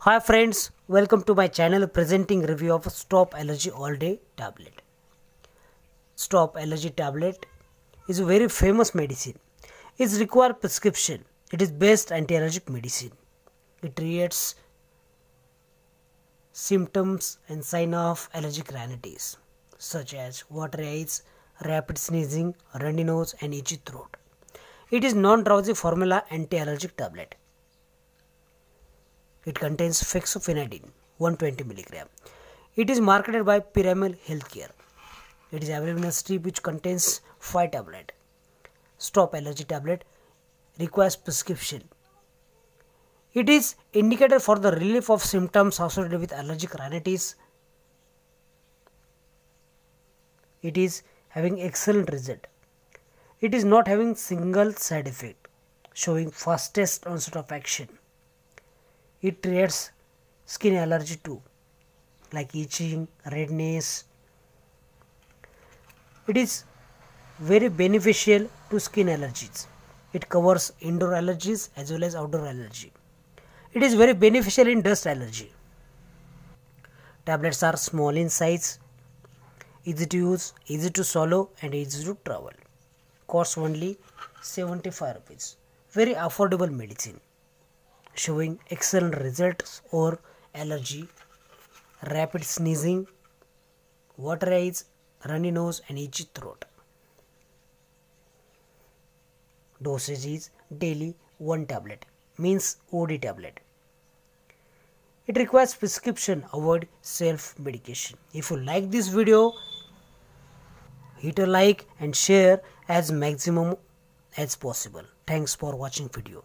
Hi friends, welcome to my channel presenting review of Stop Allergy All Day tablet. Stop Allergy tablet is a very famous medicine. It requires prescription. It is best anti-allergic medicine. It treats symptoms and sign of allergic rhinitis such as watery eyes, rapid sneezing, runny nose and itchy throat. It is non-drowsy formula anti-allergic tablet. It contains fexofenadine 120 mg. It is marketed by Pyramid Healthcare. It is available in a strip which contains 5 tablets. Stop Allergy tablet requires prescription. It is indicated for the relief of symptoms associated with allergic rhinitis. It is having excellent result. It is not having single side effect, showing fastest onset of action. It treats skin allergy too, like itching, redness. It is very beneficial to skin allergies. It covers indoor allergies as well as outdoor allergy. It is very beneficial in dust allergy. Tablets are small in size, easy to use, easy to swallow and easy to travel. Costs only 75 rupees. Very affordable medicine, showing excellent results over allergy, rapid sneezing, watery eyes, runny nose and itchy throat. Dosage is daily 1 tablet, means OD tablet. It requires prescription, avoid self-medication. If you like this video, hit a like and share as maximum as possible. Thanks for watching video.